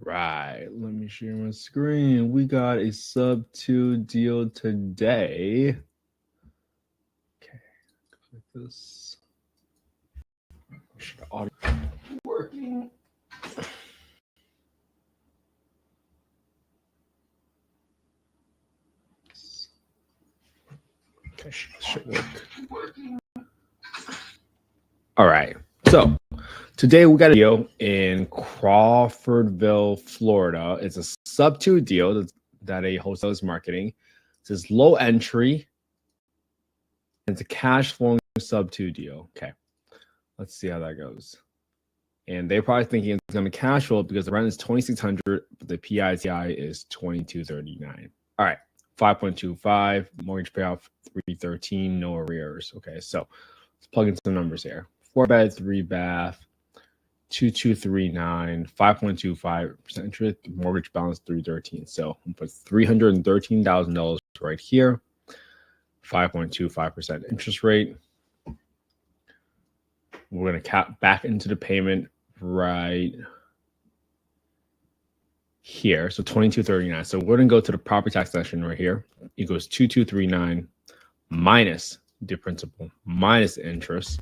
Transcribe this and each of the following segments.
right, let me share my screen. We got a sub-2 deal today. Okay, click this. Should the audio be working? Okay, should work. All right, so today we got a deal in Crawfordville, Florida. It's a sub-2 deal that a wholesaler is marketing. It says low entry. It's a cash flowing sub-2 deal. Okay, let's see how that goes. And they're probably thinking it's going to cash flow because the rent is $2,600, but the PITI is $2,239. All right, 5.25 mortgage payoff 313, no arrears. Okay, so let's plug in some numbers here. 4-bed, 3-bath, 2239, 5.25% interest, mortgage balance 313. So I'm put $313,000 right here. 5.25% interest rate. We're going to cap back into the payment right here. So 2239. So we're going to go to the property tax section right here. It goes 2239 minus the principal minus the interest.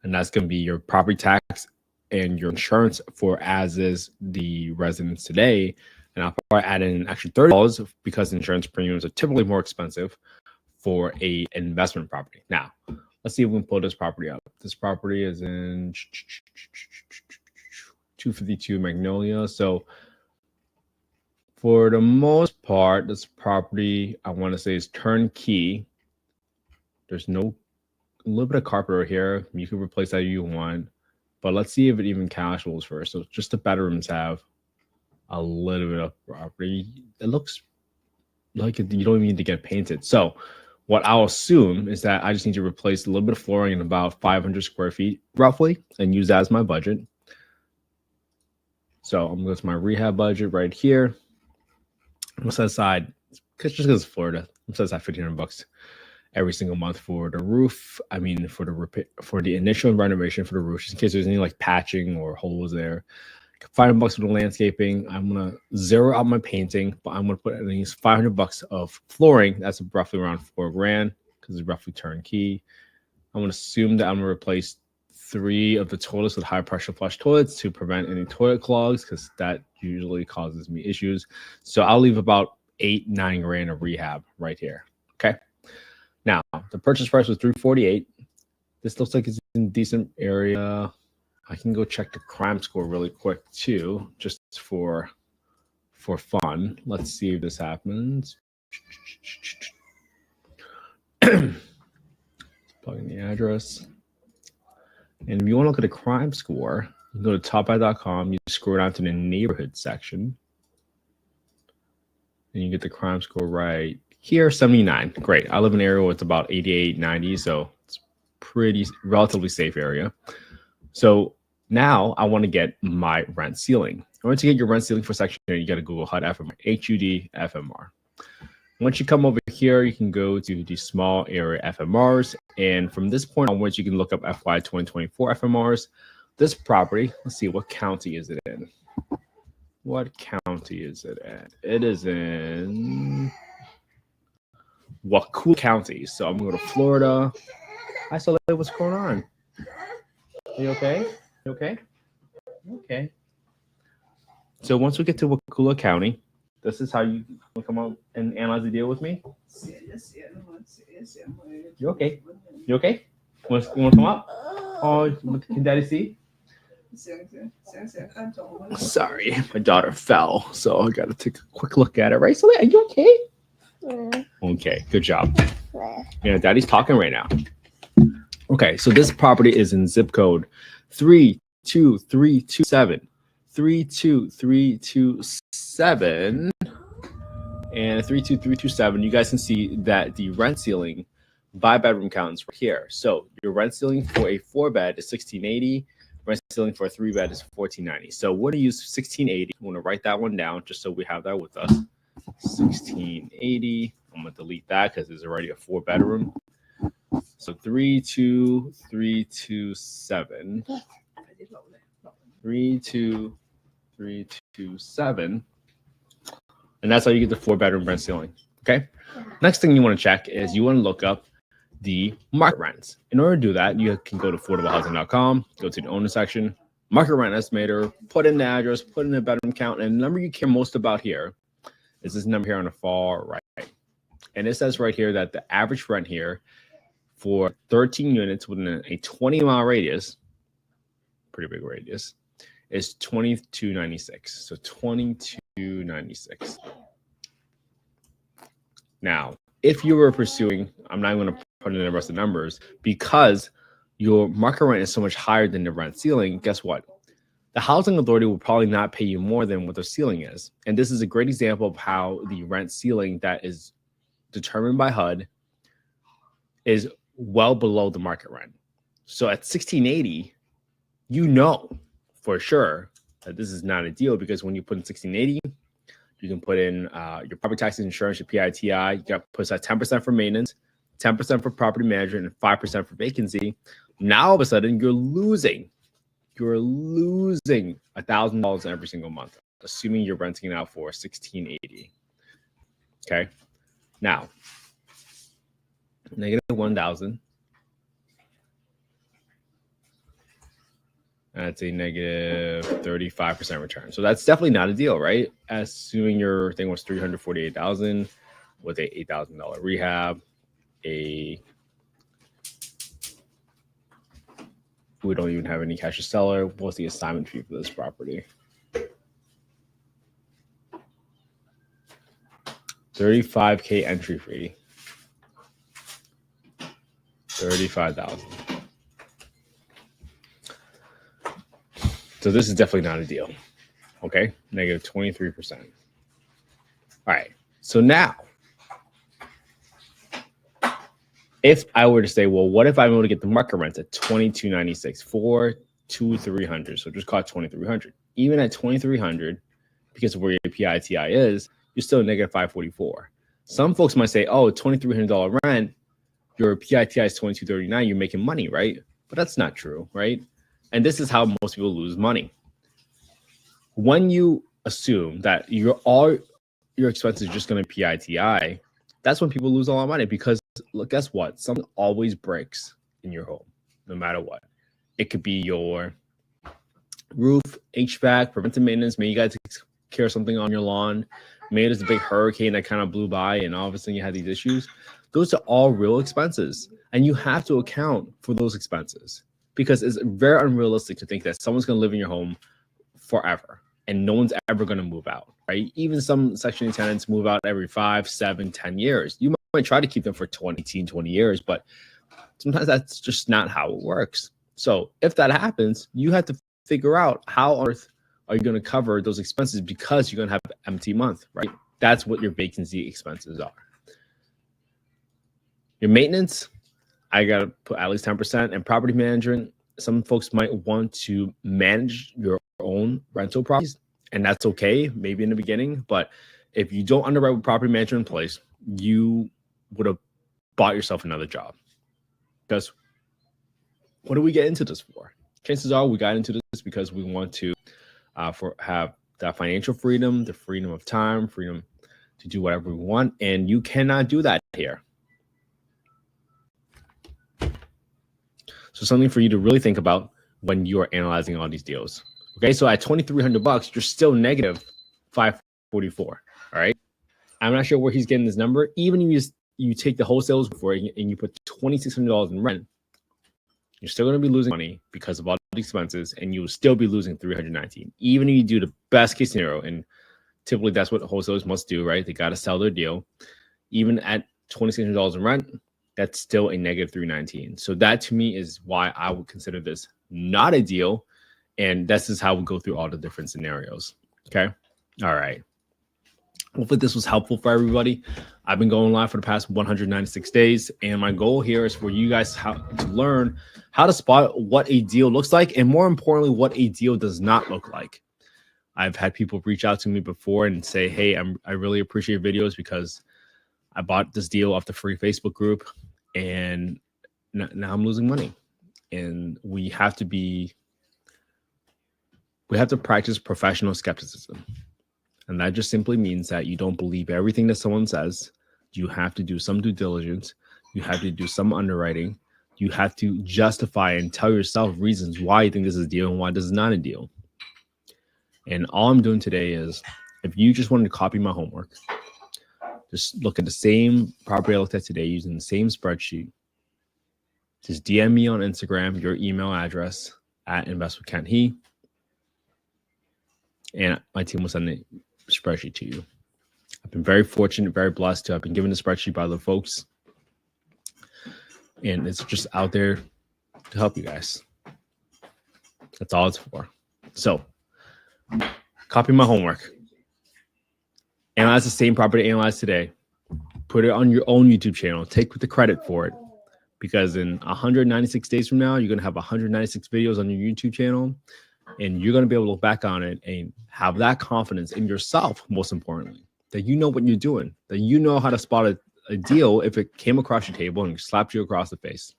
And that's going to be your property tax and your insurance for as is the residence today. And I'll probably add in actually $30 because insurance premiums are typically more expensive for a investment property. Now, let's see if we can pull this property up. This property is in 252 Magnolia. So for the most part, this property, I want to say, is turnkey. There's a little bit of carpet right here. You can replace that if you want. But let's see if it even cash flows first. So just the bedrooms have a little bit of property. It looks like you don't even need to get painted. So what I'll assume is that I just need to replace a little bit of flooring in about 500 square feet, roughly, and use that as my budget. So I'm going to go to my rehab budget right here. I'm going to set aside, just because it's Florida, I'm going to set aside $1,500 every single month for the roof. I mean, for the initial renovation for the roof, just in case there's any like patching or holes there. $500 for the landscaping. I'm gonna zero out my painting, but I'm gonna put at least $500 of flooring. That's roughly around $4,000 because it's roughly turnkey. I'm gonna assume that I'm gonna replace 3 of the toilets with high pressure flush toilets to prevent any toilet clogs because that usually causes me issues. So I'll leave about $8-9 of rehab right here. Okay. Now the purchase price was $348. This looks like it's in a decent area. I can go check the crime score really quick too, just for fun. Let's see if this happens. Plug in the address. And if you want to look at the crime score, you can go to topeye.com. You scroll down to the neighborhood section. And you get the crime score right here, 79. Great. I live in an area where it's about 88, 90, so it's pretty relatively safe area. So now I want to get my rent ceiling. In order to get your rent ceiling for section here, you got to Google HUD FMR, HUD FMR. Once you come over here, you can go to the small area FMRs. And from this point onwards, you can look up FY 2024 FMRs. This property, let's see, what county is it in? What county is it in? It is in Wacoola County. So I'm going to go to Florida. Hi, Soleil, what's going on? Are you okay? You okay? Okay. So once we get to Wacoola County, this is how you come up and analyze the deal with me. You okay? You okay? You want to come up? Oh, can Daddy see? Sorry, my daughter fell, so I got to take a quick look at it. Right, Soleil? Are you okay? Yeah. Okay, good job. Yeah, Daddy's talking right now. Okay, so this property is in zip code 32327. 32327 and 32327. You guys can see that the rent ceiling by bedroom counts right here. So your rent ceiling for a 4-bed is $1,680. Rent ceiling for a 3-bed is $1,490. So we're going to use $1,680. I'm going to write that one down just so we have that with us. $1,680. I'm going to delete that because there's already a 4-bedroom. So 32327. 32327. 327. And that's how you get the 4-bedroom rent ceiling. Okay. Next thing you want to check is you want to look up the market rents. In order to do that, you can go to affordablehousing.com, go to the owner section, market rent estimator, put in the address, put in the bedroom count, and the number you care most about here is this number here on the far right. And it says right here that the average rent here for 13 units within a 20-mile radius, pretty big radius, is $22.96. So $22.96. Now, if you were pursuing, I'm not going to put in the rest of the numbers, because your market rent is so much higher than the rent ceiling, guess what? The housing authority will probably not pay you more than what the ceiling is. And this is a great example of how the rent ceiling that is determined by HUD is well below the market rent. So at $1,680, you know for sure that this is not a deal, because when you put in $1,680, you can put in your property taxes, insurance, your PITI. You got puts at 10% for maintenance, 10% for property management, and 5% for vacancy. Now all of a sudden you're losing $1,000 every single month, assuming you're renting it out for $1,680. Okay. Now, negative 1,000. That's a negative 35% return. So that's definitely not a deal, right? Assuming your thing was $348,000 with a $8,000 rehab, we don't even have any cash to seller. What's the assignment fee for this property? $35K entry fee. $35,000. So this is definitely not a deal. Okay, negative 23%. All right. So now, if I were to say, well, what if I'm able to get the market rents at $22.96 for $2,300? So just call it $2,300. Even at $2,300, because of where your PITI is, you're still negative $544. Some folks might say, oh, $2,300 rent, your PITI is $2,239. You're making money, right? But that's not true, right? And this is how most people lose money. When you assume that all your expenses are just going to PITI, that's when people lose a lot of money, because look, guess what? Something always breaks in your home, no matter what. It could be your roof, HVAC, preventive maintenance. Maybe you got to take care of something on your lawn. Maybe there's a big hurricane that kind of blew by and all of a sudden you had these issues. Those are all real expenses, and you have to account for those expenses, because it's very unrealistic to think that someone's going to live in your home forever and no one's ever going to move out, right? Even some Section 8 tenants move out every 5, 7, 10 years. You might try to keep them for 20 years, but sometimes that's just not how it works. So if that happens, you have to figure out how on earth are you going to cover those expenses, because you're going to have an empty month, right? That's what your vacancy expenses are. Your maintenance, I got to put at least 10%. And property management, some folks might want to manage your own rental properties, and that's okay, maybe in the beginning. But if you don't underwrite with property management in place, you would have bought yourself another job. Because what do we get into this for? Chances are we got into this because we want to have that financial freedom, the freedom of time, freedom to do whatever we want. And you cannot do that here. So something for you to really think about when you are analyzing all these deals. Okay, so at $2,300, you're still negative $544. All right, I'm not sure where he's getting this number. Even if you take the wholesales before and you put $2,600 in rent, you're still going to be losing money because of all the expenses, and you will still be losing $319. Even if you do the best case scenario, and typically that's what wholesalers must do, right? They got to sell their deal. Even at $2,600 in rent, that's still a negative $319. So that to me is why I would consider this not a deal. And this is how we go through all the different scenarios. Okay. All right. Hopefully this was helpful for everybody. I've been going live for the past 196 days. And my goal here is for you guys to learn how to spot what a deal looks like, and more importantly, what a deal does not look like. I've had people reach out to me before and say, hey, I really appreciate your videos because I bought this deal off the free Facebook group and now I'm losing money. And we have to We have to practice professional skepticism. And that just simply means that you don't believe everything that someone says. You have to do some due diligence. You have to do some underwriting. You have to justify and tell yourself reasons why you think this is a deal and why this is not a deal. And all I'm doing today is, if you just wanted to copy my homework, just look at the same property I looked at today using the same spreadsheet. Just DM me on Instagram, your email address at investwithkenthe, and my team will send the spreadsheet to you. I've been very fortunate, very blessed to have been given the spreadsheet by other folks. And it's just out there to help you guys. That's all it's for. So, copy my homework. Analyze the same property analyzed today. Put it on your own YouTube channel. Take the credit for it. Because in 196 days from now, you're going to have 196 videos on your YouTube channel. And you're going to be able to look back on it and have that confidence in yourself, most importantly, that you know what you're doing, that you know how to spot a deal if it came across your table and slapped you across the face.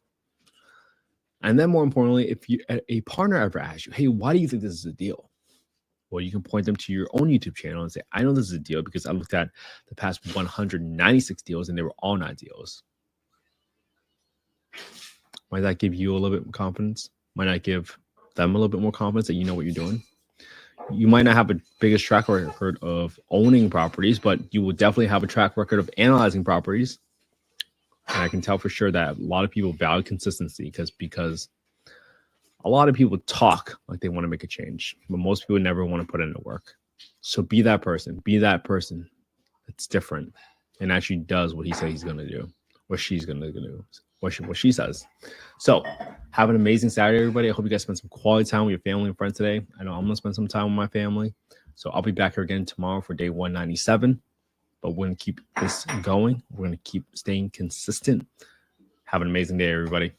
And then more importantly, if a partner ever asks you, hey, why do you think this is a deal? Well, you can point them to your own YouTube channel and say, I know this is a deal because I looked at the past 196 deals and they were all not deals. Might that give you a little bit of confidence? Might not give them a little bit more confidence that you know what you're doing? You might not have a biggest track record of owning properties, but you will definitely have a track record of analyzing properties. And I can tell for sure that a lot of people value consistency because a lot of people talk like they want to make a change, but most people never want to put in the work. So be that person. Be that person that's different and actually does what he says he's going to do, what she's going to do, what she says. So have an amazing Saturday, everybody. I hope you guys spend some quality time with your family and friends today. I know I'm going to spend some time with my family. So I'll be back here again tomorrow for day 197. But we're going to keep this going. We're going to keep staying consistent. Have an amazing day, everybody.